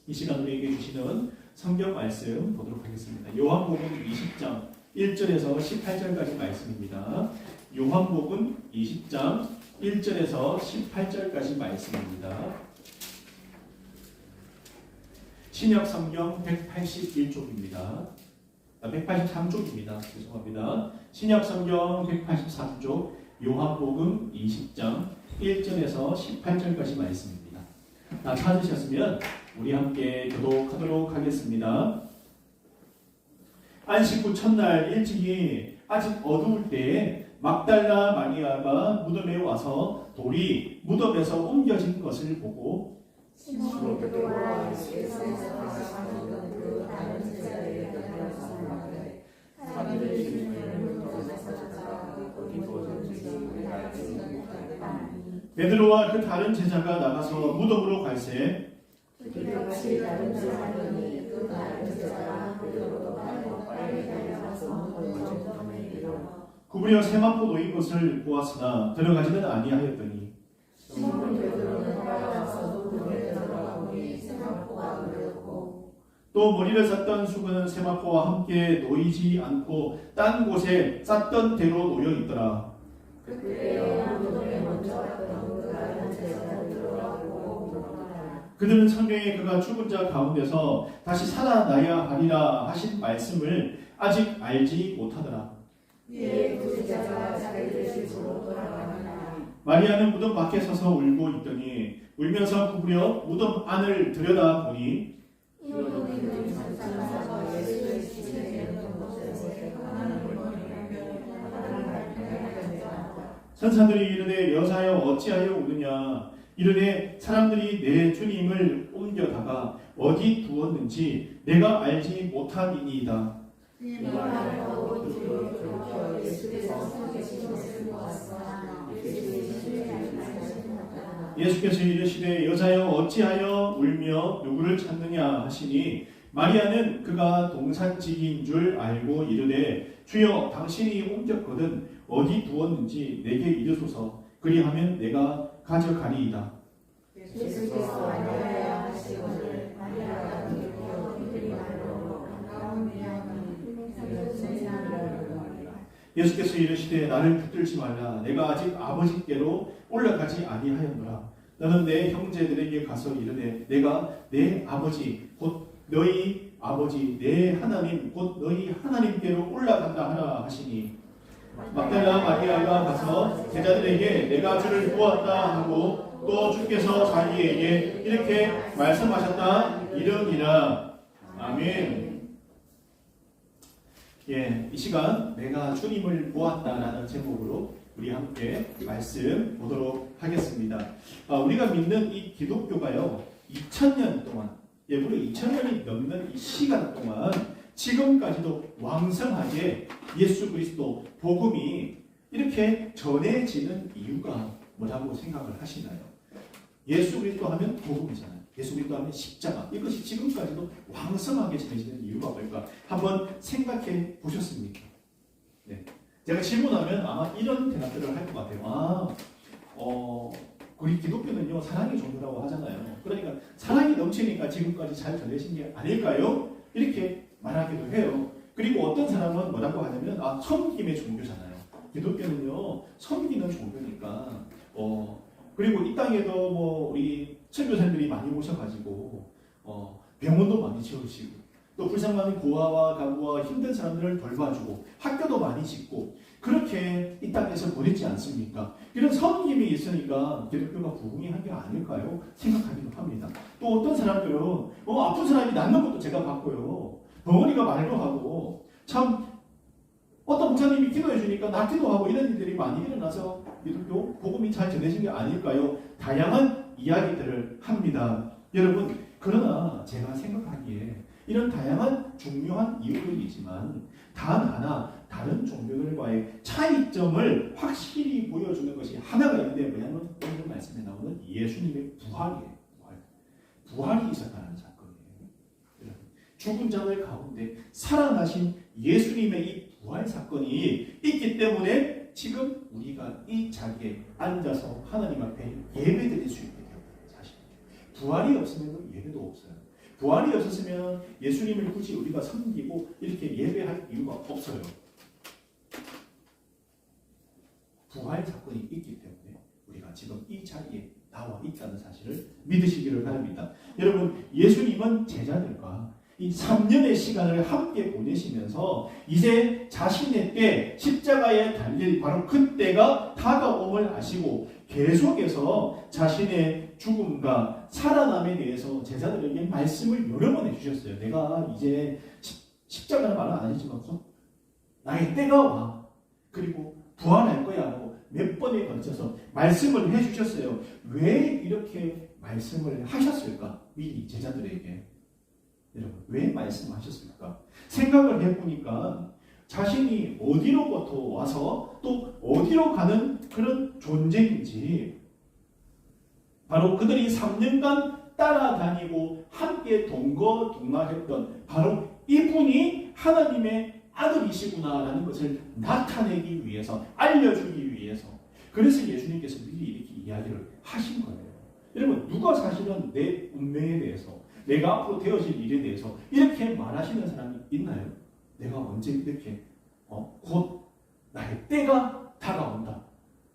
이 시간 우리에게 주시는 성경 말씀 보도록 하겠습니다. 요한복음 20장 1절에서 18절까지 말씀입니다. 요한복음 20장 1절에서 18절까지 말씀입니다. 신약 성경 181쪽입니다. 183쪽입니다. 죄송합니다. 신약 성경 183쪽 요한복음 20장 1절에서 18절까지 말씀입니다. 찾으셨으면 우리 함께 교독하도록 하겠습니다. 안식 후 첫날 일찍이 아직 어두울 때에 막달라 마리아가 무덤에 와서 돌이 무덤에서 옮겨진 것을 보고 시몬 베드로와 예수께서 가시는 그 다른 제자들에게 따라서 말하되 자기를 주님을 무덤에서 찾아 어디 보든지 우리가 알지 못하리니 베드로와 그 다른 제자가 나가서 무덤으로 갈새 그들같이 다른 제자들이 그 다른 제자가 베드로도 빨리 달려가서 무덤에 이르러 구부려 세마포 놓인 것을 보았으나 들어가지는 아니하였더니 시몬 베드로는 따라가서 무덤에 들어가 보니 세마포가 놓였고 또 머리를 쌌던 수건은 세마포와 함께 놓이지 않고 딴 곳에 쌌던 대로 놓여 있더라. 그때에 무덤에 먼저 왔던 그 다른 제자가 들어가고 물어보라. 그들은 성경에 그가 죽은 자 가운데서 다시 살아나야 하리라 하신 말씀을 아직 알지 못하더라. 이에 두 제자가 자기들 집으로 돌아가니라. 마리아는 무덤 밖에 서서 울고 있더니 울면서 구부려 무덤 안을 들여다보니 이로는 천사가 예수의 시체에 있는 곳에서 하나님 머리를 발견하였다. 천사들이 이르되 여자여 어찌하여 우느냐 이르되 사람들이 내 주님을 옮겨다가 어디 두었는지 내가 알지 못함이니이다. 이 말을 하고 뒤로 돌이켜 예수께서 서 계신 것을 보았으나 예수의 알지 못하였다. 예수께서 이르시되 여자여 어찌하여 울며 누구를 찾느냐 하시니 마리아는 그가 동산직인 줄 알고 이르되 주여 당신이 옮겼거든 어디 두었는지 내게 이르소서 그리하면 내가 가져가리이다. 예수께서 알아야 하시거늘 마리아가 돌이켜 그들이 말로 반가운 미안함이 예수께서 이르시되 나를 붙들지 말라 내가 아직 아버지께로 올라가지 아니하였노라. 너는 내 형제들에게 가서 이르되 내가 내 아버지 곧 너희 아버지 내 하나님 곧 너희 하나님께로 올라간다 하라 하시니 막달라 마리아가 가서 제자들에게 내가 주를 보았다 하고 또 주께서 자기에게 이렇게 말씀하셨다 이르니라. 아멘. 이 시간 내가 주님을 보았다라는 제목으로 우리 함께 말씀 보도록 하겠습니다. 우리가 믿는 이 기독교가요 2000년 동안 무려 2000년이 넘는 이 시간 동안 지금까지도 왕성하게 예수 그리스도 복음이 이렇게 전해지는 이유가 뭐라고 생각을 하시나요? 예수 그리스도 하면 복음이잖아요. 예수 그리스도 하면 십자가. 이것이 지금까지도 왕성하게 전해지는 이유가 뭘까? 한번 생각해 보셨습니까? 네. 제가 질문하면 아마 이런 대답들을 할 것 같아요. 우리 기독교는요 사랑의 종교라고 하잖아요. 그러니까 사랑이 넘치니까 지금까지 잘 전해진 게 아닐까요? 이렇게 말하기도 해요. 그리고 어떤 사람은 뭐라고 하냐면 섬김의 종교잖아요. 기독교는요 섬기는 종교니까 그리고 이 땅에도 우리 선교사님들이 많이 오셔가지고 병원도 많이 지으시고 또 불쌍한 고아와 가구와 힘든 사람들을 돌봐주고 학교도 많이 짓고 그렇게 이 땅에서 보냈지 않습니까? 이런 섬김이 있으니까 기독교가 부흥한 게 아닐까요? 생각하기도 합니다. 또 어떤 사람들은 아픈 사람이 낫는 것도 제가 봤고요. 벙어리가 말도 하고 참 어떤 목사님이 기도해 주니까 낫기도 하고 이런 일들이 많이 일어나서 기독교 복음이 잘 전해진 게 아닐까요? 다양한 이야기들을 합니다. 여러분 그러나 제가 생각하기에 이런 다양한 중요한 이유들이지만 단 하나 다른 종교들과의 차이점을 확실히 보여주는 것이 하나가 있는데 뭐냐면 오늘 말씀에 나오는 예수님의 부활이에요. 부활이 있었다는 사건이에요. 죽은 자들 가운데 살아나신 예수님의 이 부활 사건이 있기 때문에 지금 우리가 이 자리에 앉아서 하나님 앞에 예배드릴 수 있게 되었다는 사실이에요. 부활이 없으면 예배도 없어요. 부활이 없었으면 예수님을 굳이 우리가 섬기고 이렇게 예배할 이유가 없어요. 부활 사건이 있기 때문에 우리가 지금 이 자리에 나와 있다는 사실을 믿으시기를 바랍니다. 여러분, 예수님은 제자들과 이 3년의 시간을 함께 보내시면서 이제 자신의 때 십자가에 달릴 바로 그때가 다가옴을 아시고 계속해서 자신의 죽음과 살아남에 대해서 제자들에게 말씀을 여러 번 해주셨어요. 내가 이제 십자가는 말은 안 하지만 곧 나의 때가 와. 그리고 부활할 거야 하고 몇 번에 걸쳐서 말씀을 해주셨어요. 왜 이렇게 말씀을 하셨을까? 미리 제자들에게. 여러분, 왜 말씀하셨을까? 생각을 해보니까 자신이 어디로부터 와서 또 어디로 가는 그런 존재인지, 바로 그들이 3년간 따라다니고 함께 동거동락했던 바로 이분이 하나님의 아들이시구나라는 것을 나타내기 위해서, 알려주기 위해서, 그래서 예수님께서 미리 이렇게 이야기를 하신 거예요. 여러분, 누가 사실은 내 운명에 대해서, 내가 앞으로 되어질 일에 대해서 이렇게 말하시는 사람이 있나요? 내가 언제 이렇게 곧 나의 때가 다가온다.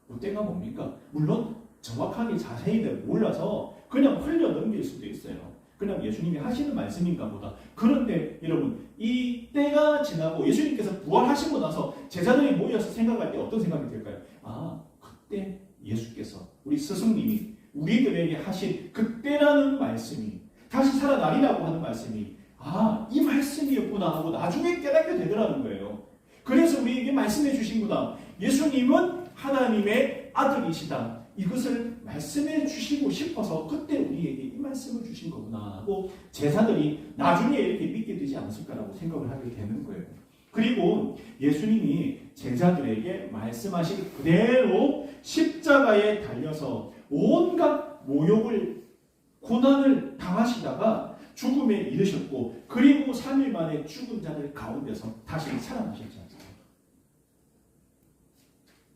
그 때가 뭡니까? 물론 정확하게 자세히 몰라서 그냥 흘려 넘길 수도 있어요. 그냥 예수님이 하시는 말씀인가 보다. 그런데 여러분, 이 때가 지나고 예수님께서 부활하시고 나서 제자들이 모여서 생각할 때 어떤 생각이 들까요? 아, 그때 예수께서, 우리 스승님이 우리들에게 하신 그때라는 말씀이, 다시 살아나리라고 하는 말씀이, 아, 이 말씀이었구나 하고 나중에 깨닫게 되더라는 거예요. 그래서 우리에게 말씀해 주신구나. 예수님은 하나님의 아들이시다. 이것을 말씀해 주시고 싶어서 그때 우리에게 이 말씀을 주신 거구나 하고 제자들이 나중에 이렇게 믿게 되지 않았을까라고 생각을 하게 되는 거예요. 그리고 예수님이 제자들에게 말씀하신 그대로 십자가에 달려서 온갖 모욕을, 고난을 당하시다가 죽음에 이르셨고, 그리고 3일 만에 죽은 자들 가운데서 다시 살아나셨지 않습니까?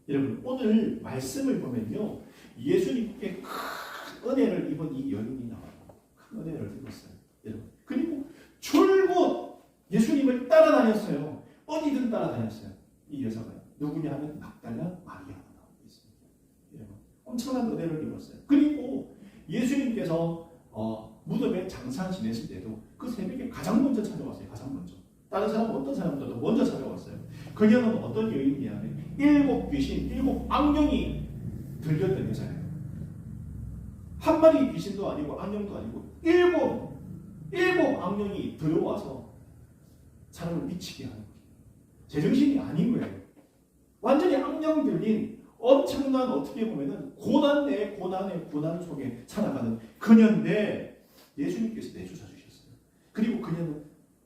여러분, 오늘 말씀을 보면요, 예수님께 큰 은혜를 입은 이 여인이 나와요. 큰 은혜를 입었어요. 여러분, 그리고 줄곧 예수님을 따라다녔어요. 어디든 따라다녔어요. 이 여자가요. 누구냐 하면 막달라 마리아가 나오고 있습니다. 여러분, 엄청난 은혜를 입었어요. 그리고 예수님께서 무덤에 장사 지냈을 때도 그 새벽에 가장 먼저 찾아왔어요. 가장 먼저. 다른 사람은 어떤 사람보다도 먼저 찾아왔어요. 그녀는 어떤 여인이냐면 7 귀신, 7 악령이 들렸던 여자예요. 한 마리 귀신도 아니고 악령도 아니고 7 악령이 들어와서 사람을 미치게 하는 거예요. 제정신이 아닌 거예요. 완전히 악령 들린 엄청난, 어떻게 보면은 고난 내에 고난 속에 살아가는 그녀인데 예수님께서 내주사 주셨어요. 그리고 그녀는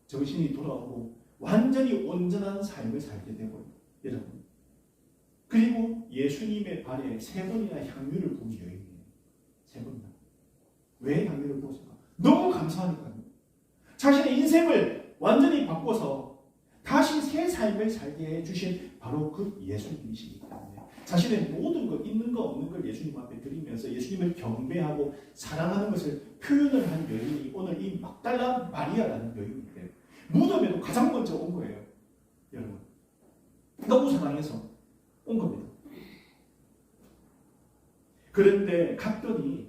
정신이 돌아오고 완전히 온전한 삶을 살게 되고, 여러분, 그리고 예수님의 발에 3번이나 향유를 부은 여인이에요. 3번이나. 왜 향유를 부었을까? 너무 감사하니까요. 자신의 인생을 완전히 바꿔서 다시 새 삶을 살게 해주신 바로 그 예수님이시기 때문에 자신의 모든 것, 있는 것 없는 걸 예수님 앞에 드리면서 예수님을 경배하고 사랑하는 것을 표현을 한 여인이 오늘 이 막달라 마리아라는 여인인데, 무덤에도 가장 먼저 온 거예요. 여러분, 너무 사랑해서 온 겁니다. 그런데 갔더니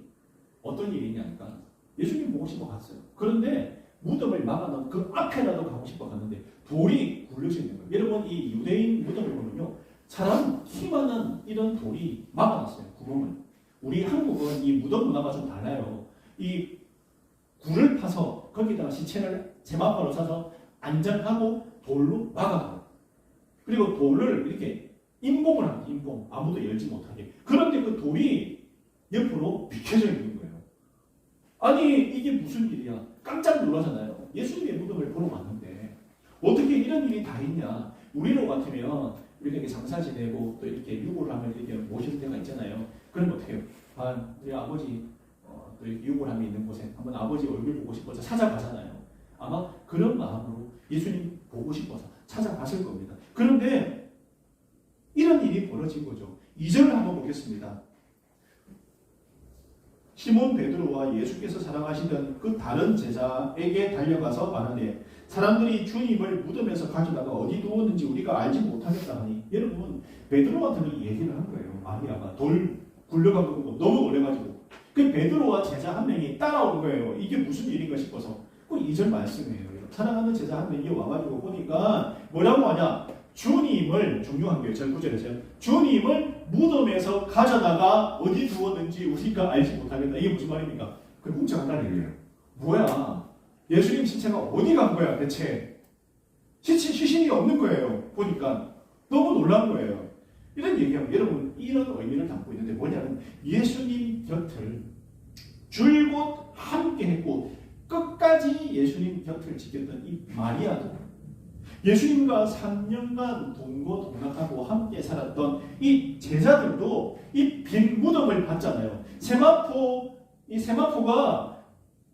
어떤 일이냐니까 예수님 보고 싶어 갔어요. 그런데 무덤을 막아놓은 그 앞에라도 가고 싶어 갔는데 돌이 굴려져 있는 거예요. 여러분, 이 유대인 무덤을 보면요, 사람 키만한 이런 돌이 막아놨어요. 구멍을. 우리 한국은 이 무덤 문화가 좀 달라요. 이 굴을 파서 거기다가 시체를 제마파로 사서 안장하고 돌로 막아놔요. 그리고 돌을 이렇게 임봉을 합니다. 임봉. 아무도 열지 못하게. 그런데 그 돌이 옆으로 비켜져 있는 거예요. 아니, 이게 무슨 일이야? 깜짝 놀라잖아요. 예수님의 무덤을 보러 왔는데 어떻게 이런 일이 다 있냐? 우리로 같으면 이렇게 장사 지내고 또 이렇게 유골을 하면 이렇게 모실 때가 있잖아요. 그럼 어떻게 해요? 아, 우리 아버지 또 이렇게 유골함이 있는 곳에 한번 아버지 얼굴 보고 싶어서 찾아가잖아요. 아마 그런 마음으로 예수님 보고 싶어서 찾아갔을 겁니다. 그런데 이런 일이 벌어진 거죠. 2절을 한번 보겠습니다. 시몬 베드로와 예수께서 사랑하시던 그 다른 제자에게 달려가서 말하되 사람들이 주님을 무덤에서 가져다가 어디 두었는지 우리가 알지 못하겠다 하니 여러분 베드로한테는 얘기를 한 거예요. 마리아가 돌 굴려간 거 보고 너무 놀래가지고 그 베드로와 제자 한 명이 따라온 거예요. 이게 무슨 일인가 싶어서 그 2절 말씀이에요. 사랑하는 제자 한 명이 와가지고 보니까 뭐라고 하냐, 주님을, 중요한 게 절 9절에서요, 주님을 무덤에서 가져다가 어디 두었는지 우리가 알지 못하겠다. 이게 무슨 말입니까? 그 훔쳐간다는 얘기예요. 뭐야, 예수님 시체가 어디 간 거야 대체? 시신이 없는 거예요. 보니까 너무 놀란 거예요. 이런 얘기하면 여러분 이런 의미를 담고 있는데 뭐냐면 예수님 곁을 줄곧 함께 했고 끝까지 예수님 곁을 지켰던 이 마리아도 예수님과 3년간 동거동락하고 함께 살았던 이 제자들도 이 빈 무덤을 봤잖아요. 이 세마포가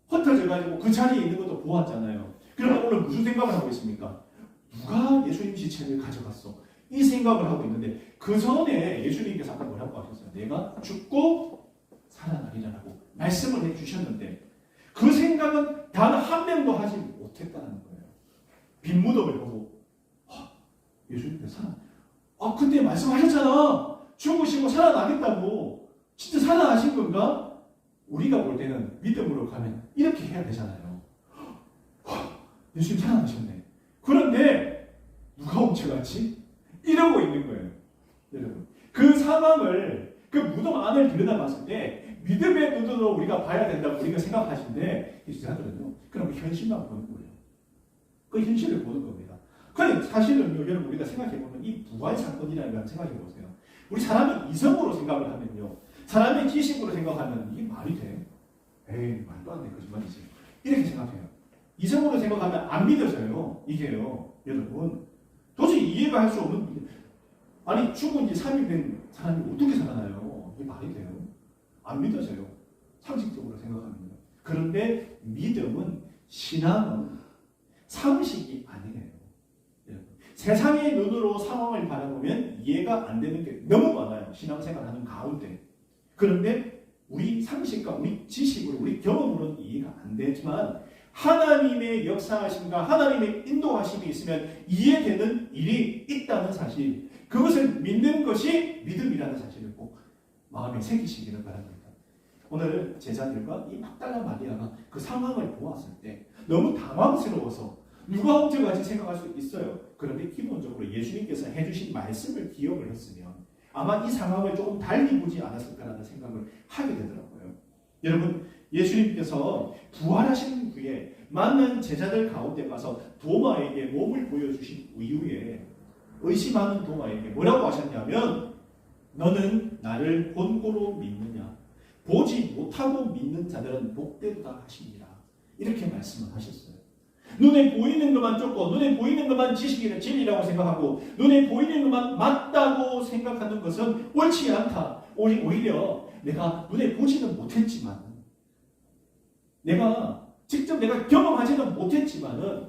흩어져가지고 그 자리에 있는 것도 보았잖아요. 그러면 오늘 무슨 생각을 하고 있습니까? 누가 예수님 시체를 가져갔어? 이 생각을 하고 있는데 그 전에 예수님께서 아까 뭐라고 하셨어요? 내가 죽고 살아나리라고 말씀을 해주셨는데 그 생각은 단 한 명도 하지 못했다는 거예요. 빈 무덤을 보고 예수님께서 그때 말씀하셨잖아. 죽으시고 살아나겠다고. 진짜 살아나신 건가? 우리가 볼 때는 믿음으로 가면 이렇게 해야 되잖아요. 예수님 살아나셨네. 그런데 누가 훔쳐갔지? 이러고 있는 거예요. 여러분, 그 상황을, 그 무덤 안을 들여다봤을 때 믿음의 눈으로 우리가 봐야 된다고 우리가 생각하시는데 제자들은요, 그럼 현실만 보는 거예요. 그 현실을 보는 겁니다. 근데 사실은요, 여러분 우리가 생각해보면 이 부활 사건이라는 걸 생각해보세요. 우리 사람이 이성으로 생각을 하면요, 사람의 지식으로 생각하면 이게 말이 돼? 에이, 말도 안 돼, 거짓말이지. 이렇게 생각해요. 이성으로 생각하면 안 믿어져요. 이게요, 여러분. 도저히 이해가 할 수 없는, 아니 죽은 지 3일 된 사람이 어떻게 살아나요? 이게 말이 돼요? 안 믿어져요. 상식적으로 생각하면요. 그런데 믿음은, 신앙은 상식이 아니에요. 세상의 눈으로 상황을 바라보면 이해가 안 되는 게 너무 많아요. 신앙생활하는 가운데. 그런데 우리 상식과 우리 지식으로, 우리 경험으로는 이해가 안 되지만 하나님의 역사하심과 하나님의 인도하심이 있으면 이해되는 일이 있다는 사실, 그것을 믿는 것이 믿음이라는 사실을 꼭 마음에 새기시기를 바랍니다. 오늘 제자들과 이 막달라 마리아가 그 상황을 보았을 때 너무 당황스러워서 누가 훔쳐가지 생각할 수 있어요. 그런데 기본적으로 예수님께서 해주신 말씀을 기억을 했으면 아마 이 상황을 조금 달리 보지 않았을까라는 생각을 하게 되더라고요. 여러분, 예수님께서 부활하신 후에 만난 제자들 가운데 가서 도마에게 몸을 보여주신 이후에 의심하는 도마에게 뭐라고 하셨냐면, 너는 나를 본고로 믿느냐? 보지 못하고 믿는 자들은 복되도다 하시니라. 이렇게 말씀을 하셨어요. 눈에 보이는 것만 쫓고 눈에 보이는 것만 지식이나 진리라고 생각하고 눈에 보이는 것만 맞다고 생각하는 것은 옳지 않다. 오히려 내가 눈에 보지는 못했지만, 내가 직접 내가 경험하지는 못했지만은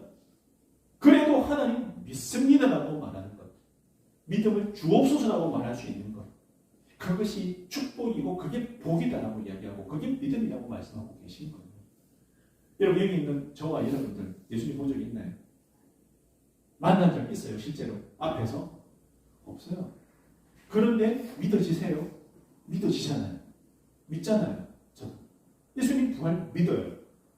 그래도 하나님 믿습니다라고 말하는 것, 믿음을 주옵소서라고 말할 수 있는 것, 그것이 축복이고 그게 복이다라고 이야기하고 그게 믿음이라고 말씀하고 계신 거예요. 여러분, 여기 있는 저와 여러분들 예수님 본 적 있나요? 만난 적 있어요? 실제로 앞에서? 없어요. 그런데 믿어지세요? 믿어지잖아요. 믿잖아요. 저도 예수님 부활 믿어요.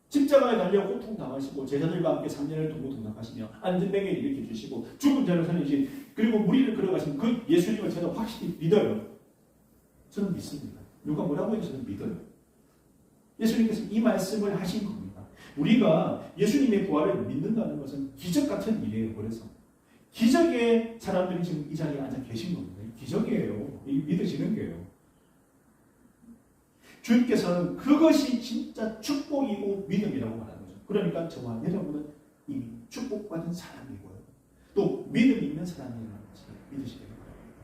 십자가에 달려 고통당하시고 제자들과 함께 3년을 동고동락하시며 안전뱅이를 일으켜 주시고 죽은 자를 살리신, 그리고 무리를 걸어가신 그 예수님을 저는 확실히 믿어요. 저는 믿습니다. 누가 뭐라고 해도 저는 믿어요. 예수님께서 이 말씀을 하신 겁니다. 우리가 예수님의 부활을 믿는다는 것은 기적 같은 일이에요. 그래서 기적의 사람들이 지금 이 자리에 앉아 계신 겁니다. 기적이에요. 믿으시는 거예요. 주님께서는 그것이 진짜 축복이고 믿음이라고 말하는 거죠. 그러니까 저와 여러분은 이미 축복받은 사람이고요, 또 믿음 있는 사람이라는 것을 믿으시기 바랍니다.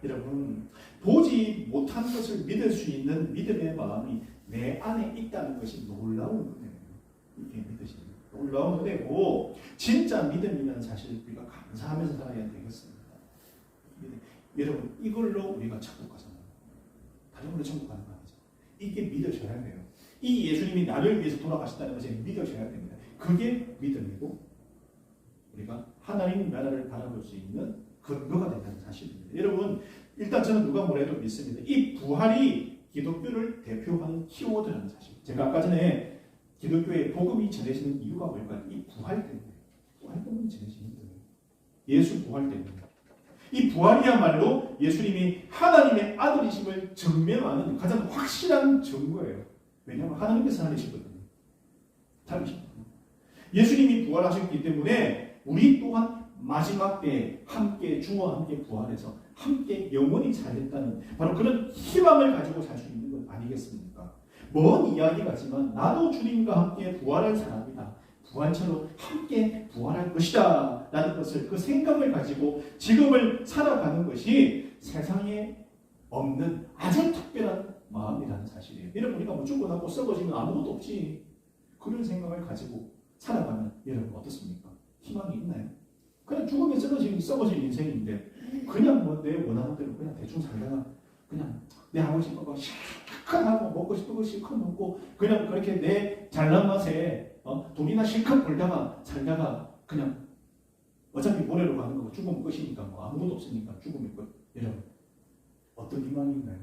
여러분, 보지 못한 것을 믿을 수 있는 믿음의 마음이 내 안에 있다는 것이 놀라운 은혜예요. 이게 믿으시는 놀라운 은혜고, 진짜 믿음이라는 사실을 우리가 감사하면서 살아야 되겠습니다. 여러분, 이걸로 우리가 천국 가잖아요. 다른 걸로 천국 가는 거 아니죠. 이게 믿어져야 돼요. 이 예수님이 나를 위해서 돌아가셨다는 것을 믿어져야 됩니다. 그게 믿음이고 우리가 하나님 나라를 바라볼 수 있는 근거가 된다는 사실입니다. 여러분 일단 저는 누가 뭐래도 믿습니다. 이 부활이 기독교를 대표하는 키워드라는 사실. 제가 아까 전에 기독교의 복음이 전해지는 이유가 뭘까요? 이 부활 때문에. 부활 때문에 전해지는 거예요. 예수 부활 때문에. 이 부활이야말로 예수님이 하나님의 아들이심을 증명하는 가장 확실한 증거예요. 왜냐하면 하나님께서 살리시거든요. 살리시거든요. 예수님이 부활하셨기 때문에 우리 또한 마지막 때에 함께 주와 함께 부활해서 함께 영원히 살겠다는 바로 그런 희망을 가지고 살 수 있는 것 아니겠습니까? 먼 이야기 같지만 나도 주님과 함께 부활할 사람이다. 부활처럼 함께 부활할 것이다 라는 것을 그 생각을 가지고 지금을 살아가는 것이 세상에 없는 아주 특별한 마음이라는 사실이에요. 여러분 우리가 뭐 죽어나고 썩어지면 아무것도 없지 그런 생각을 가지고 살아가면 여러분 어떻습니까? 희망이 있나요? 그냥 죽으면 썩어질 인생인데 그냥 뭐 내 원하는 대로 그냥 대충 살다가 그냥 내 하고 싶은 거 실컷 하고 먹고 싶은 거 실컷 먹고 그냥 그렇게 내 잘난 맛에 돈이나 실컷 벌다가 살다가 그냥 어차피 모래로 가는 거고 죽으면 끝이니까 뭐 아무것도 없으니까 죽으면 끝. 여러분 어떤 희망이 있나요?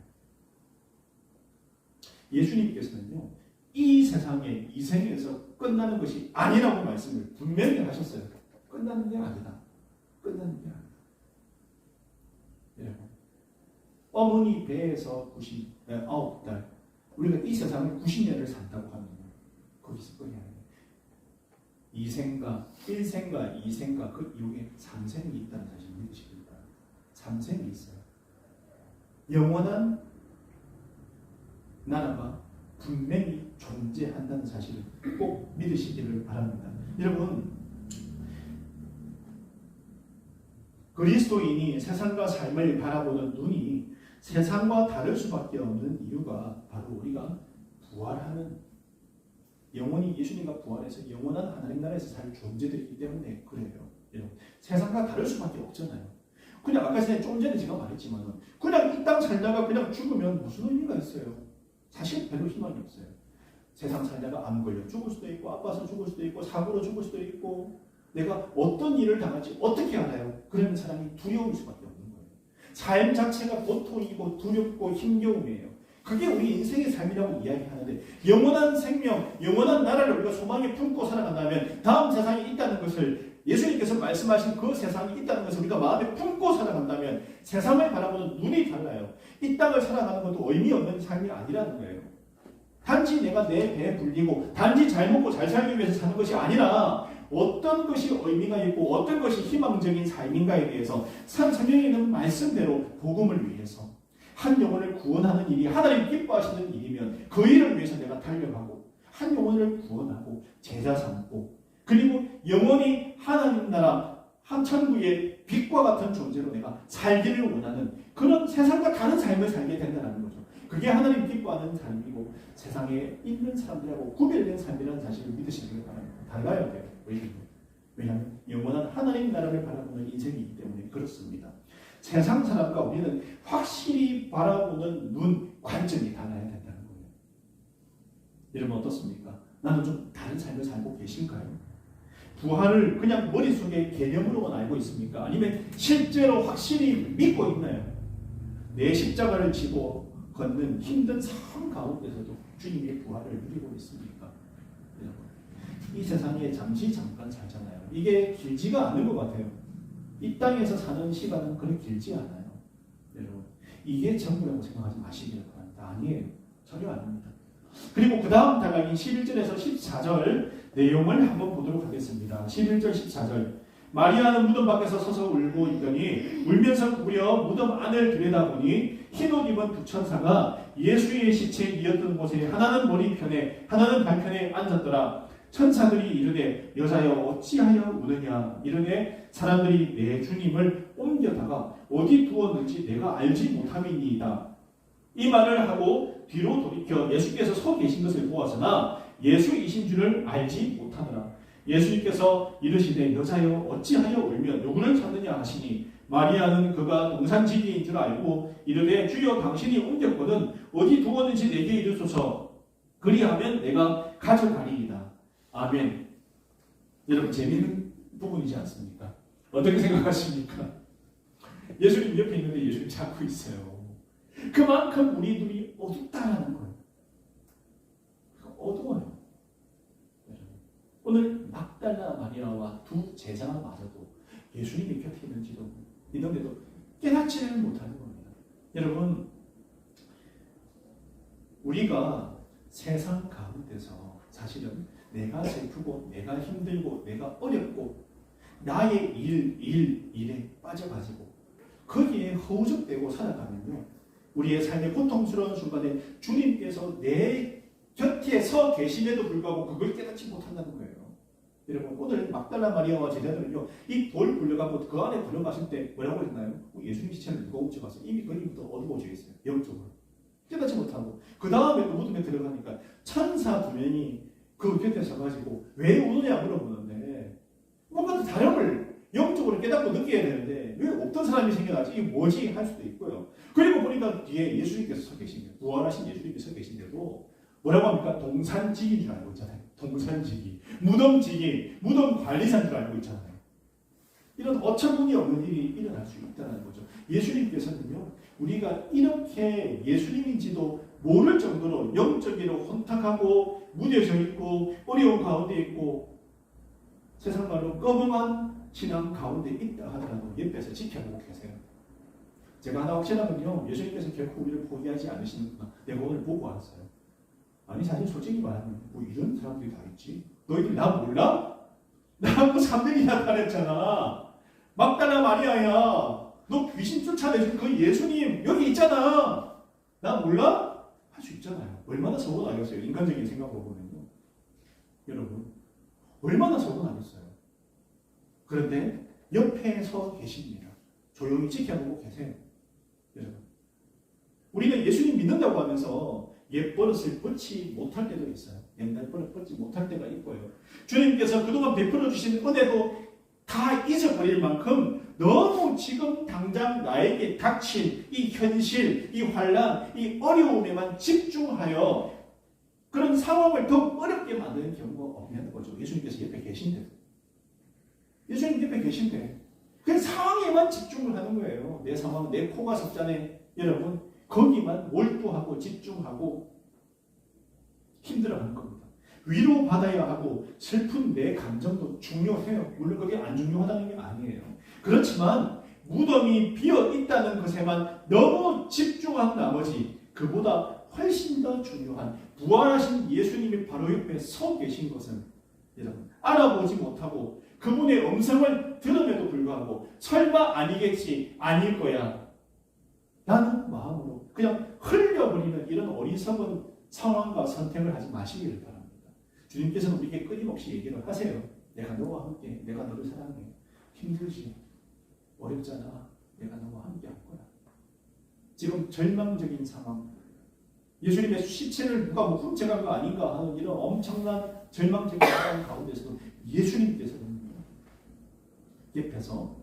예수님께서는요 이 세상에 이 생에서 끝나는 것이 아니라고 말씀을 분명히 하셨어요. 끝나는 게 아니다. 끝나는 게 아니다. 여러분 어머니 배에서 99달 우리가 이 세상을 90년을 산다고 하면 거기서 끝이 아니에요. 2생과 1생과 2생과 그 이후에 3생이 있다는 사실을 믿으십니까? 3생이 있어요. 영원한 나라가 분명히 존재한다는 사실을 꼭 믿으시기를 바랍니다. 여러분 그리스도인이 세상과 삶을 바라보는 눈이 세상과 다를 수밖에 없는 이유가 바로 우리가 부활하는 영원히 예수님과 부활해서 영원한 하나님 나라에서 살 존재들이기 때문에 그래요. 여러분 세상과 다를 수밖에 없잖아요. 그냥 아까 좀 전에 제가 말했지만 그냥 이 땅 살다가 그냥 죽으면 무슨 의미가 있어요? 사실 별로 희망이 없어요. 세상 살다가 암 걸려 죽을 수도 있고 아파서 죽을 수도 있고 사고로 죽을 수도 있고 내가 어떤 일을 당할지 어떻게 알아요? 그러면 사람이 두려울 수밖에 없는 거예요. 삶 자체가 고통이고 두렵고 힘겨움이에요. 그게 우리 인생의 삶이라고 이야기하는데 영원한 생명, 영원한 나라를 우리가 소망에 품고 살아간다면 다음 세상이 있다는 것을 예수님께서 말씀하신 그 세상이 있다는 것을 우리가 마음에 품고 살아간다면 세상을 바라보는 눈이 달라요. 이 땅을 살아가는 것도 의미 없는 삶이 아니라는 거예요. 단지 내가 내 배에 불리고 단지 잘 먹고 잘 살기 위해서 사는 것이 아니라 어떤 것이 의미가 있고 어떤 것이 희망적인 삶인가에 대해서 성경에는 말씀대로 복음을 위해서 한 영혼을 구원하는 일이 하나님 기뻐하시는 일이면 그 일을 위해서 내가 달려가고 한 영혼을 구원하고 제자 삼고 그리고 영원히 하나님 나라 한 천국의 빛과 같은 존재로 내가 살기를 원하는 그런 세상과 다른 삶을 살게 된다는 거죠. 그게 하나님 기뻐하는 삶이고 세상에 있는 사람들하고 구별된 삶이라는 사실을 믿으시길 바랍니다. 달라야 돼요. 왜냐하면 영원한 하나님 나라를 바라보는 인생이기 때문에 그렇습니다. 세상 사람과 우리는 확실히 바라보는 눈, 관점이 달라야 된다는 거예요. 여러분 어떻습니까? 나는 좀 다른 삶을 살고 계신가요? 부활을 그냥 머릿속에 개념으로만 알고 있습니까? 아니면 실제로 확실히 믿고 있나요? 내 십자가를 지고 걷는 힘든 삶 가운데서도 주님의 부활을 누리고 있습니까? 여러분, 이 세상에 잠깐 살잖아요. 이게 길지가 않은 것 같아요. 이 땅에서 사는 시간은 그렇게 길지 않아요. 여러분, 이게 전부라고 생각하지 마시길 바랍니다. 아니에요. 전혀 아닙니다. 그리고 그 다음 다가인 11절에서 14절 내용을 한번 보도록 하겠습니다. 11절 14절 마리아는 무덤 밖에서 서서 울고 있더니 울면서 무려 무덤 안을 들여다보니 흰옷 입은 두 천사가 예수의 시체에 이었던 곳에 하나는 머리편에 하나는 발편에 앉았더라. 천사들이 이르되 여자여 어찌하여 우느냐 이르되 사람들이 내 주님을 옮겨다가 어디 두었는지 내가 알지 못함이니이다. 이 말을 하고 뒤로 돌이켜 예수께서 서 계신 것을 보았으나 예수이신 줄을 알지 못하더라. 예수님께서 이르시되 여자여 어찌하여 울며 누구를 찾느냐 하시니 마리아는 그가 동산지기인 줄 알고 이르되 주여 당신이 옮겼거든 어디 두었는지 내게 이르소서 그리하면 내가 가져가리이다. 아멘. 여러분 재미있는 부분이지 않습니까? 어떻게 생각하십니까? 예수님 옆에 있는데 예수님 잡고 있어요. 그만큼 우리들이 어둡다라는 거예요. 어두워요. 오늘 막달라 마리아와 두 제자마저도 예수님이 곁에 있는지도 있는데도 깨닫지를 못하는 겁니다. 여러분, 우리가 세상 가운데서 사실은 내가 슬프고 내가 힘들고 내가 어렵고 나의 일에 빠져가지고 거기에 허우적대고 살아가면요, 우리의 삶의 고통스러운 순간에 주님께서 내 곁에 서 계심에도 불구하고 그걸 깨닫지 못한다는 거예요. 여러분, 오늘 막달라 마리아와 제자들은요, 이 돌 굴려갖고 그 안에 들어가실 때 뭐라고 했나요? 예수님 시체를 누가 옮겨가서 이미 거기부터 어두워져 있어요. 영적으로. 깨닫지 못하고. 그 다음에 또 무덤에 들어가니까 천사 두 명이 그 곁에 서가지고 왜 우느냐 물어보는데 뭔가 다름을 영적으로 깨닫고 느껴야 되는데 왜 없던 사람이 생겨나지? 이게 뭐지? 할 수도 있고요. 그리고 보니까 뒤에 예수님께서 서 계신 거예요. 부활하신 예수님께서 서 계신데도 뭐라고 합니까? 동산지기인 줄 알고 있잖아요. 동산지기. 무덤지기. 무덤 관리사인 줄 알고 있잖아요. 이런 어처구니 없는 일이 일어날 수 있다는 거죠. 예수님께서는요, 우리가 이렇게 예수님인지도 모를 정도로 영적으로 혼탁하고 무뎌져 있고 어려운 가운데 있고 세상 말로 꺼멍한 신앙 가운데 있다 하더라도 옆에서 지켜보고 계세요. 제가 하나 확실한 건요, 예수님께서 결코 우리를 포기하지 않으시는구나. 내가 오늘 보고 알았어요. 아니 사실 솔직히 말하면 뭐 이런 사람들이 다 있지? 너희들 나 몰라? 나하고 300이나 다녔잖아. 막달라 마리아야. 너 귀신 쫓아내준 그 예수님 여기 있잖아. 나 몰라? 할 수 있잖아요. 얼마나 서운하겠어요. 인간적인 생각으로 보면요. 여러분, 얼마나 서운하겠어요. 그런데 옆에 서 계십니다. 조용히 지켜보고 계세요. 여러분, 우리는 예수님 믿는다고 하면서 옛 버릇을 벗지 못할 때도 있어요. 옛날 버릇 벗지 못할 때가 있고요. 주님께서 그동안 베풀어 주신 은혜도 다 잊어버릴 만큼 너무 지금 당장 나에게 닥친 이 현실, 이 환난, 이 어려움에만 집중하여 그런 상황을 더 어렵게 만드는 경우가 없는 거죠. 예수님께서 옆에 계신데. 예수님 옆에 계신데. 그 상황에만 집중을 하는 거예요. 내 상황, 내 코가 석자네. 여러분, 거기만 몰두하고 집중하고 힘들어하는 겁니다. 위로받아야 하고 슬픈 내 감정도 중요해요. 물론 그게 안 중요하다는 게 아니에요. 그렇지만 무덤이 비어 있다는 것에만 너무 집중한 나머지 그보다 훨씬 더 중요한 부활하신 예수님이 바로 옆에 서 계신 것은 여러분 알아보지 못하고 그분의 음성을 들음에도 불구하고 설마 아니겠지, 아닐 거야 라는 마음으로 그냥 흘려버리는 이런 어리석은 상황과 선택을 하지 마시기를 바랍니다. 주님께서는 우리에게 끊임없이 얘기를 하세요. 내가 너와 함께, 내가 너를 사랑해. 힘들지? 어렵잖아. 내가 너와 함께 할 거야. 지금 절망적인 상황, 예수님의 시체를 누가 뭐 훔쳐간 거 아닌가 하는 이런 엄청난 절망적인 상황 가운데서도 예수님께서는 옆에서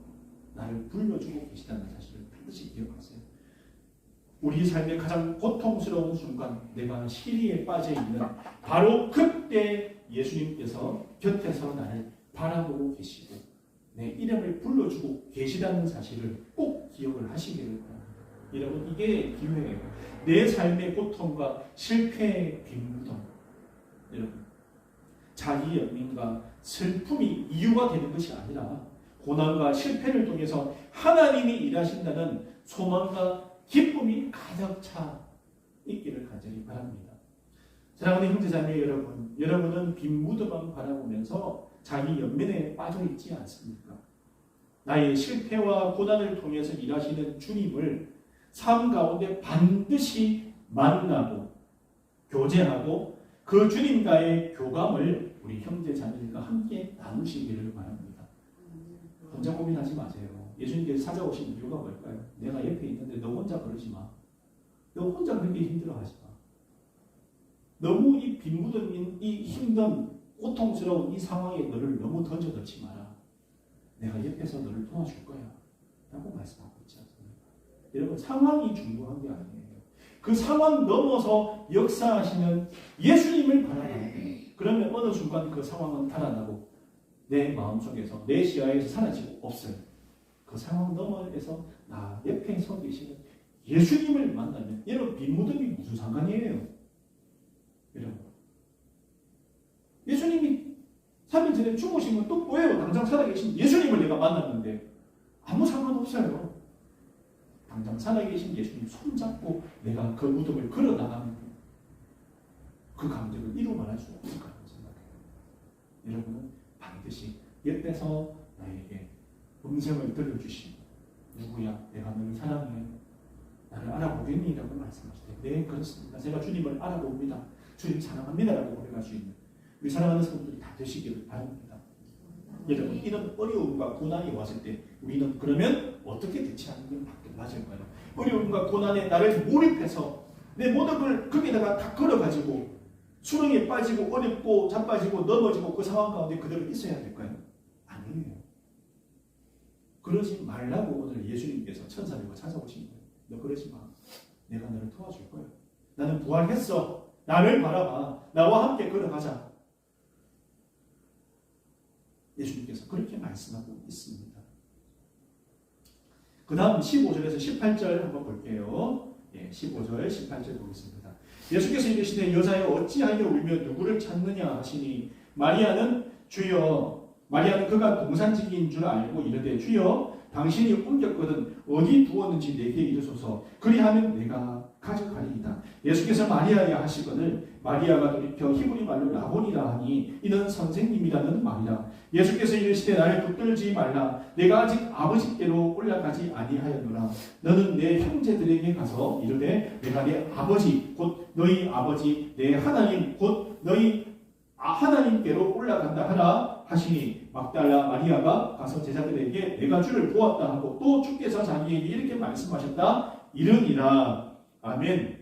나를 불러주고 계시다는 사실을 반드시 기억하세요. 우리 삶의 가장 고통스러운 순간, 내가 시리에 빠져 있는 바로 그때 예수님께서 곁에서 나를 바라보고 계시고 내 이름을 불러주고 계시다는 사실을 꼭 기억을 하시기를 바랍니다. 여러분, 이게 기회예요. 내 삶의 고통과 실패의 빈무덤, 여러분, 자기 연민과 슬픔이 이유가 되는 것이 아니라 고난과 실패를 통해서 하나님이 일하신다는 소망과 기쁨이 가득 차 있기를 간절히 바랍니다. 사랑하는 형제자매 여러분, 여러분은 빈 무덤만 바라보면서 자기 연민에 빠져 있지 않습니까? 나의 실패와 고난을 통해서 일하시는 주님을 삶 가운데 반드시 만나고 교제하고 그 주님과의 교감을 우리 형제자매들과 함께 나누시기를 바랍니다. 혼자 고민하지 마세요. 예수님께서 찾아오신 이유가 뭘까요? 내가 옆에 있는데 너 혼자 그러지 마. 너 혼자 그렇게 힘들어하지 마. 너무 이 빈무덤인 이 힘든 고통스러운 이 상황에 너를 너무 던져넣지 마라. 내가 옆에서 너를 도와줄 거야. 라고 말씀하고 있지 않습니까? 여러분, 상황이 중요한 게 아니에요. 그 상황 넘어서 역사하시는 예수님을 바라봐야 돼요. 그러면 어느 순간 그 상황은 달아나고 내 마음속에서, 내 시야에서 사라지고 없어요. 그 상황 너머에서 나 옆에 서 계시는 예수님을 만나면, 여러분, 빈무덤이 무슨 상관이에요? 여러분, 예수님이 3일 전에 죽으신 건 또 뭐예요? 당장 살아계신 예수님을 내가 만났는데 아무 상관없어요. 당장 살아계신 예수님 손잡고 내가 그 무덤을 걸어나가는 그 감정을 이루 말할 수 없을 거라고 생각해요. 여러분은 반드시 옆에서 나에게 음성을 들려주시고, 누구야? 내가 너를 사랑해. 나를 알아보겠니? 라고 말씀하실 때, 네, 그렇습니다. 제가 주님을 알아봅니다. 주님 사랑합니다. 라고 고백할 수 있는 우리 사랑하는 성도들이 다 되시기를 바랍니다. 여러분, 이런 어려움과 고난이 왔을 때 우리는 그러면 어떻게 대처하는 게 맞을까요? 어려움과 고난에 나를 몰입해서 내 모든 걸 거기다가 다 걸어가지고 수렁에 빠지고 어렵고 자빠지고 넘어지고 그 상황 가운데 그대로 있어야 될까요? 아니에요. 그러지 말라고 오늘 예수님께서 천사들과 찾아오신 거예요. 너 그러지 마. 내가 너를 도와줄 거야. 나는 부활했어. 나를 바라봐. 나와 함께 걸어가자. 예수님께서 그렇게 말씀하고 있습니다. 그 다음 15절에서 18절 한번 볼게요. 15절, 18절 보겠습니다. 예수께서 이르시되 여자여 어찌하여 울며 누구를 찾느냐 하시니 마리아는 그가 동산지기인 줄 알고 이르되 주여 당신이 옮겼거든 어디 두었는지 내게 이르소서 그리하면 내가 가져가리이다. 예수께서 마리아야 하시거늘 마리아가 돌이켜 히브리 말로 라본이라 하니 이는 선생님이라는 말이라. 예수께서 이르시되 나를 붙들지 말라. 내가 아직 아버지께로 올라가지 아니하였노라. 너는 내 형제들에게 가서 이르되 내가 내 아버지 곧 너희 아버지 내 하나님 곧 너희 하나님께로 올라간다 하라 하시니 막달라 마리아가 가서 제자들에게 내가 주를 보았다 하고 또 주께서 자기에게 이렇게 말씀하셨다 이르니라. 아멘.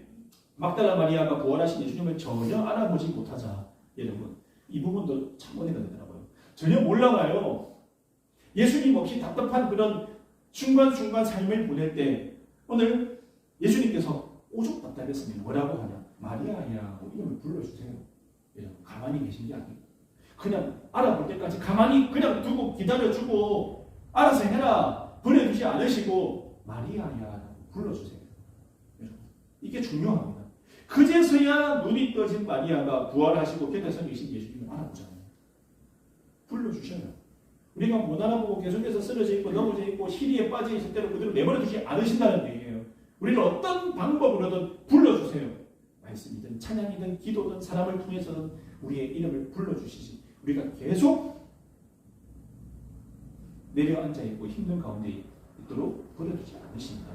막달라 마리아가 부활하신 예수님을 전혀 알아보지 못하자. 여러분, 이 부분도 참 은혜가 되더라고요. 전혀 몰라봐요. 예수님 없이 답답한 그런 순간순간 삶을 보낼 때 오늘 예수님께서 오죽 답답했으면 뭐라고 하냐? 마리아야 이름을 불러주세요. 여러분, 가만히 계신 게 아니에요. 그냥 알아볼 때까지 가만히 그냥 두고 기다려주고 알아서 해라 보내주지 않으시고 마리아야 불러주세요. 여러분, 이게 중요합니다. 그제서야 눈이 떠진 마리아가 부활하시고 곁에 서 계신 예수님을 알아보잖아요. 불러주셔요. 우리가 못 알아보고 계속해서 쓰러져 있고 넘어져 있고 시리에 빠져 있을 때로 그대로 내버려두지 않으신다는 얘기예요. 우리를 어떤 방법으로든 불러주세요. 말씀이든 찬양이든 기도든 사람을 통해서든 우리의 이름을 불러주시지 우리가 계속 내려앉아 있고 힘든 가운데 있도록 버려두지 않으십니다.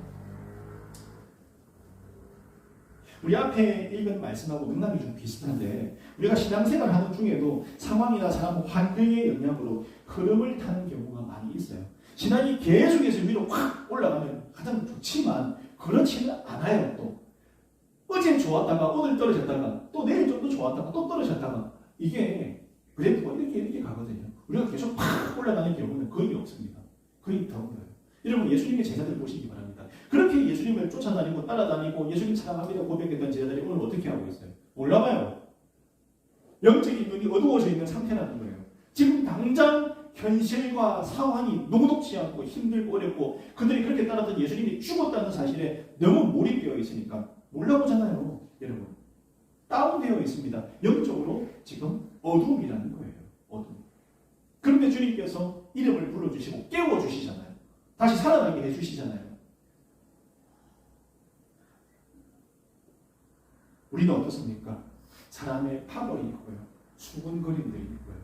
우리 앞에 읽은 말씀하고 맥락이 좀 비슷한데 우리가 신앙생활 하는 중에도 상황이나 사람 환경의 영향으로 흐름을 타는 경우가 많이 있어요. 신앙이 계속해서 위로 확 올라가면 가장 좋지만 그렇지는 않아요. 또 어제 좋았다가 오늘 떨어졌다가 또 내일 좀 더 좋았다가 또 떨어졌다가 이게 그래프가 이렇게 가거든요. 우리가 계속 팍 올라가는 경우는 거의 없습니다. 거의 드물어요. 여러분 예수님의 제자들 보시기 바랍니다. 그렇게 예수님을 쫓아다니고 따라다니고 예수님 사랑합니다 고백했던 제자들이 오늘 어떻게 하고 있어요? 몰라봐요. 영적인 눈이 어두워져 있는 상태라는 거예요. 지금 당장 현실과 상황이 녹록지 않고 힘들고 어렵고 그들이 그렇게 따랐던 예수님이 죽었다는 사실에 너무 몰입되어 있으니까 몰라보잖아요. 여러분 다운되어 있습니다. 영적으로 지금 어둠이라는 거예요. 어둠. 그런데 주님께서 이름을 불러주시고 깨워주시잖아요. 다시 살아나게 해주시잖아요. 우리는 어떻습니까? 사람의 파벌이 있고요. 수군거림들이 있고요.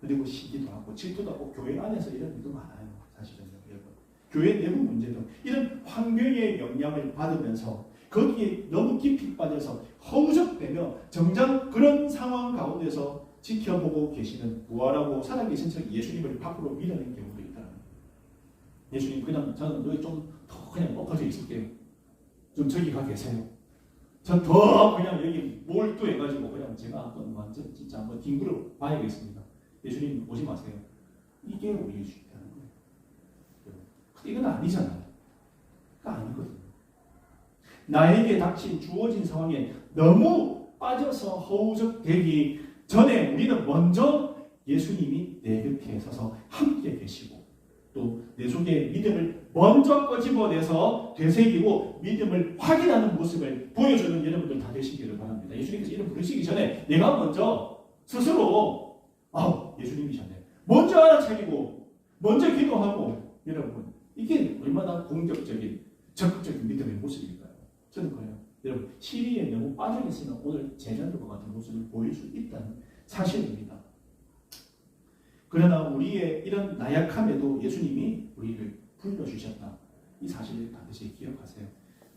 그리고 시기도 하고 질투도 하고 교회 안에서 이런 일도 많아요. 사실은요. 여러분. 교회 내부 문제도 이런 환경의 영향을 받으면서 거기에 너무 깊이 빠져서 허우적대며 정작 그런 상황 가운데서 지켜보고 계시는 부활하고 살아계신 척 예수님을 밖으로 밀어낸 경우도 있다는 거예요. 예수님 그냥 저는 너희 좀 더 그냥 엎어져 있을게요. 좀 저기 가 계세요. 전 더 그냥 여기 몰두해가지고 그냥 제가 한번 완전 진짜 한번 뒹굴어 봐야겠습니다. 예수님 오지 마세요. 이게 우리의 주의라는 거예요. 이건 아니잖아요. 그건 아니거든요. 나에게 닥친 주어진 상황에 너무 빠져서 허우적대기 전에 우리는 먼저 예수님이 내 곁에 서서 함께 계시고 또 내 속에 믿음을 먼저 꺼집어내서 되새기고 믿음을 확인하는 모습을 보여주는 여러분들 다 되시기를 바랍니다. 예수님께서 이름 부르시기 전에 내가 먼저 스스로 예수님이셨네. 먼저 알아차리고 먼저 기도하고 여러분 이게 얼마나 공격적인 적극적인 믿음의 모습일까요? 저는 그래요. 여러분 시리에 너무 빠져 있으면 오늘 제자들과 같은 모습을 보일 수 있다는 사실입니다. 그러나 우리의 이런 나약함에도 예수님이 우리를 불러주셨다. 이 사실을 반드시 기억하세요.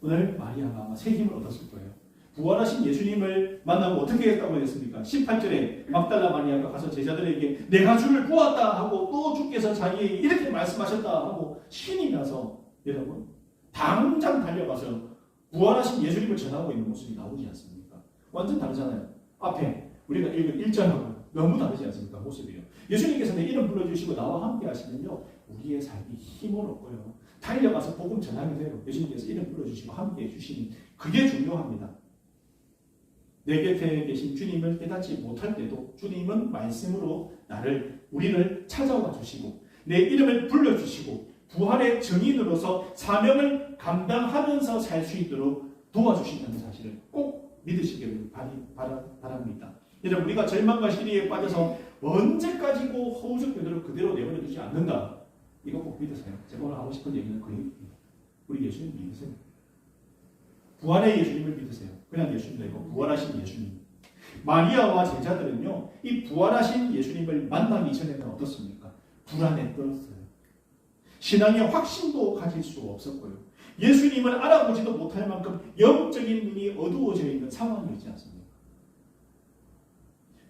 오늘 마리아가 아마 새 힘을 얻었을 거예요. 부활하신 예수님을 만나고 어떻게 했다고 했습니까? 18절에 막달라 마리아가 가서 제자들에게 내가 주를 보았다 하고 또 주께서 자기에게 이렇게 말씀하셨다 하고 신이 나서 여러분 당장 달려가서 부활하신 예수님을 전하고 있는 모습이 나오지 않습니까? 완전 다르잖아요. 앞에 우리가 읽은 1절하고 너무 다르지 않습니까? 모습이요. 예수님께서 내 이름 불러주시고 나와 함께 하시면요 우리의 삶이 힘을 얻고요 달려가서 복음 전하게 돼요. 예수님께서 이름 불러주시고 함께 해주시니 그게 중요합니다. 내 곁에 계신 주님을 깨닫지 못할 때도 주님은 말씀으로 우리를 찾아와 주시고 내 이름을 불러주시고 부활의 증인으로서 사명을 감당하면서 살 수 있도록 도와주신다는 사실을 꼭 믿으시기를 바랍니다. 여러분 우리가 절망과 시리에 빠져서 언제까지고 허우적대로 그대로 내버려두지 않는다. 이거 꼭 믿으세요. 제가 오늘 하고 싶은 얘기는 그 얘기입니다. 우리 예수님 믿으세요. 부활의 예수님을 믿으세요. 그냥 예수님 말고 부활하신 예수님. 마리아와 제자들은요 이 부활하신 예수님을 만나기 전에는 어떻습니까? 불안에 떨었어요. 신앙의 확신도 가질 수 없었고요. 예수님을 알아보지도 못할 만큼 영적인 눈이 어두워져 있는 상황이지 않습니까?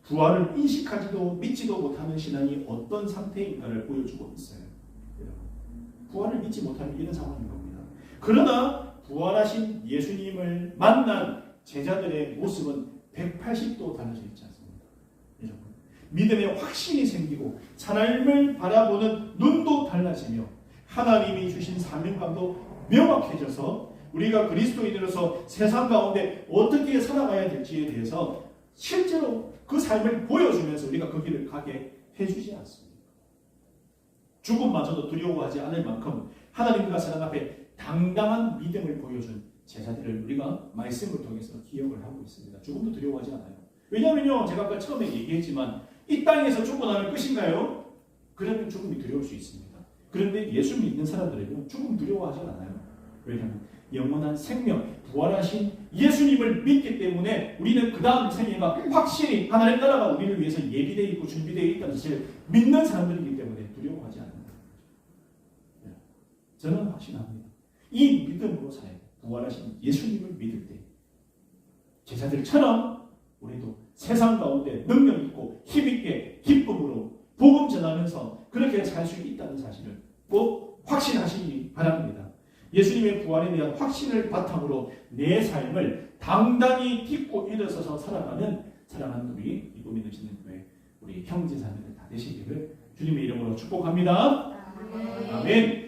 부활을 인식하지도 믿지도 못하는 신앙이 어떤 상태인가를 보여주고 있어요. 부활을 믿지 못하는 이런 상황인 겁니다. 그러나 부활하신 예수님을 만난 제자들의 모습은 180도 달라져 있지 않습니까? 여러분, 믿음의 확신이 생기고 하나님을 바라보는 눈도 달라지며 하나님이 주신 사명감도 명확해져서 우리가 그리스도인으로서 세상 가운데 어떻게 살아가야 될지에 대해서 실제로 그 삶을 보여주면서 우리가 그 길을 가게 해주지 않습니다. 죽음마저도 두려워하지 않을 만큼 하나님과 사랑 앞에 당당한 믿음을 보여준 제자들을 우리가 말씀을 통해서 기억을 하고 있습니다. 죽음도 두려워하지 않아요. 왜냐하면요, 제가 아까 처음에 얘기했지만 이 땅에서 죽고 나면 끝인가요? 그러면 죽음이 두려울 수 있습니다. 그런데 예수 믿는 사람들은요, 죽음 두려워하지 않아요. 왜냐하면 영원한 생명, 부활하신 예수님을 믿기 때문에 우리는 그 다음 생애가 확실히 하나님 나라가 우리를 위해서 예비되어 있고 준비되어 있다는 사실을 믿는 사람들이기 때문에 두려워하지 않는 거예요. 저는 확신합니다. 이 믿음으로 살아야 돼요. 부활하신 예수님을 믿을 때 제자들처럼 우리도 세상 가운데 능력 있고 힘 있게 기쁨으로 복음 전하면서 그렇게 살 수 있다는 사실을 꼭 확신하시기 바랍니다. 예수님의 부활에 대한 확신을 바탕으로 내 삶을 당당히 딛고 일어서서 살아가는 사랑하는 우리 이고 믿으시는 교회 우리 형제자매들 다 되시기를 주님의 이름으로 축복합니다. 아멘.